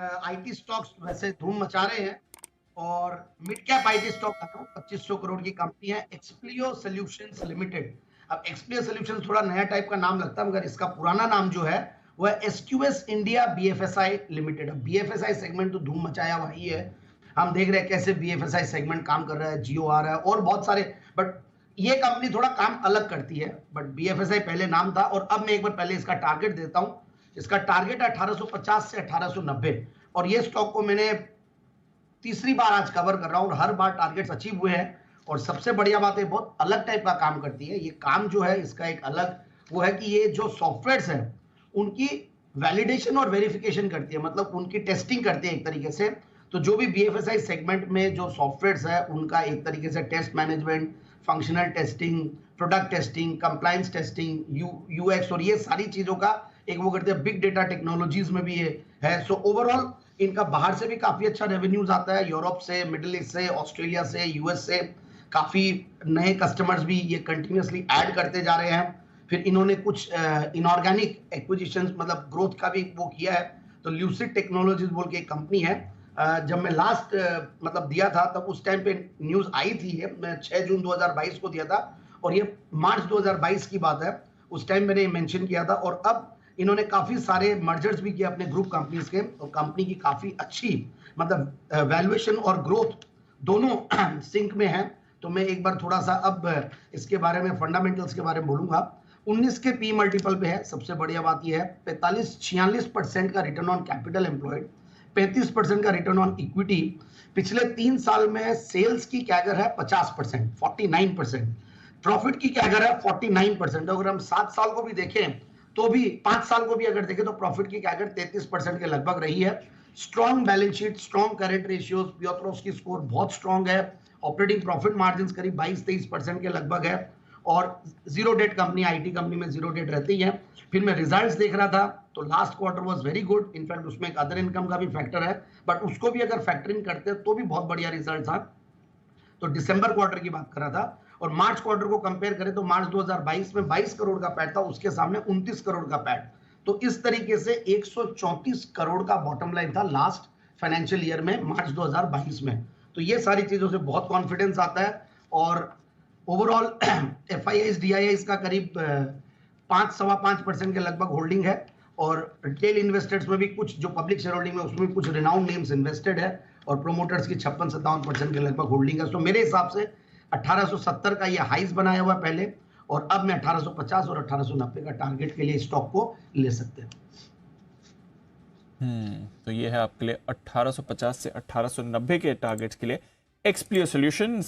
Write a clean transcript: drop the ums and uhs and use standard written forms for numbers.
IT stocks वैसे धूम मचा रहे हैं और मिड कैप आईटी स्टॉक आता हूँ, 2500 करोड़ की कंपनी है एक्सप्लियो सॉल्यूशंस लिमिटेड। अब एक्सप्लियो सॉल्यूशंस थोड़ा नया टाइप का नाम लगता है, मगर इसका पुराना नाम जो है वो है एसक्यूएस इंडिया बीएफएसआई लिमिटेड। अब बीएफएसआई सेगमेंट तो धूम मचाया हुआ ही है, हम देख रहे हैं कैसे बीएफएसआई सेगमेंट काम कर रहा है, जियो आ रहा है और बहुत सारे। बट ये कंपनी थोड़ा काम अलग करती है, बट बीएफएसआई पहले नाम था। और अब मैं एक बार पहले इसका टारगेट देता हूं। इसका टारगेट है 1850 से 1890, और ये स्टॉक को मैंने तीसरी बार आज कवर कर रहा हूं और हर बार टारगेट्स अचीव हुए हैं। और सबसे बढ़िया बात है, बहुत अलग टाइप का काम करती है ये। काम जो है इसका एक अलग वो है कि ये जो सॉफ्टवेयर्स है उनकी वैलिडेशन और वेरिफिकेशन करती है, मतलब उनकी टेस्टिंग करती है एक तरीके से। तो जो भी बीएफएसआई सेगमेंट में जो सॉफ्टवेयर्स है उनका एक तरीके से test management, functional testing, product testing, compliance testing, UX और ये सारी चीजों का एक वो करते हैं। बिग डेटा टेक्नोलॉजीज में भी ये है। सो ओवरऑल इनका बाहर से भी काफी अच्छा रेवेन्यूज आता है, यूरोप से, मिडिल ईस्ट से, ऑस्ट्रेलिया से, यूएस से। काफी नए कस्टमर्स भी ये कंटिन्यूअसली ऐड करते जा रहे हैं। फिर इन्होंने कुछ इनऑर्गेनिक एक्विजिशंस, मतलब ग्रोथ का भी वो किया है। तो ल्यूसिड टेक्नोलॉजीज बोल के एक कंपनी है। जब मैं लास्ट मतलब दिया था तब उस टाइम पे न्यूज आई थी, ये मैं 6 जून 2022 को दिया था और ये मार्च 2022 की बात है। उस टाइम मैंने मेंशन किया था। और अब इन्होंने काफी सारे मर्जर्स भी किए अपने ग्रुप कंपनीज के, और कंपनी की काफी अच्छी मतलब वैल्यूएशन और ग्रोथ दोनों सिंक में है। तो मैं एक बार थोड़ा सा अब इसके बारे में, फंडामेंटल्स के बारे में बोलूंगा। 19 के पी मल्टीपल पे है। सबसे बढ़िया बात यह है 45-46% का रिटर्न ऑन कैपिटल एम्प्लॉयड, 35% का रिटर्न ऑन इक्विटी। पिछले 3 साल में सेल्स की कैगर है 50%, 49%। प्रॉफिट की कैगर है 49%। अगर हम 7 साल को भी देखें तो भी, 5 साल को भी अगर देखें तो प्रॉफिट की कैगर 33% के लगभग रही है। Strong balance sheet, strong current ratios, Piotroski score बहुत स्ट्रॉन्ग है। ऑपरेटिंग प्रॉफिट मार्जिन करीब 22-23% के लगभग है। और zero debt company, IT company में जीरो डेट रहती है। फिर मैं रिजल्ट्स देख रहा था तो last quarter was very good. In fact उसमें एक अदर इनकम का भी फैक्टर है, बट उसको भी अगर फैक्टरिंग करते तो भी बहुत बढ़िया रिजल्ट था। तो दिसंबर क्वार्टर की बात कर रहा था। और मार्च क्वार्टर को कंपेयर करें तो मार्च 2022 में 22 करोड़ का पैट था, उसके सामने 29 करोड़ का पैट। तो इस तरीके से 134 करोड़ का बॉटम लाइन था लास्ट फाइनेंशियल ईयर में, मार्च 2022 में। तो ये सारी चीजों से बहुत कॉन्फिडेंस आता है। और ओवरऑल एफआईआईज डीआईआईज का करीब 5-5.25% के लगभग होल्डिंग है। और रिटेल इन्वेस्टर्स में भी कुछ, जो पब्लिक शेयर होल्डिंग में उसमें कुछ रिनाउंड नेम्स इन्वेस्टेड है। और प्रोमोटर्स की 56-57% के लगभग होल्डिंग है। तो मेरे हिसाब से 1870 का ये हाइज बनाया हुआ पहले, और अब मैं 1850 और 1890 का टारगेट के लिए स्टॉक को ले सकते हैं। तो ये है आपके लिए 1850 से 1890 के टारगेट्स के लिए एक्सप्लियो सॉल्यूशंस।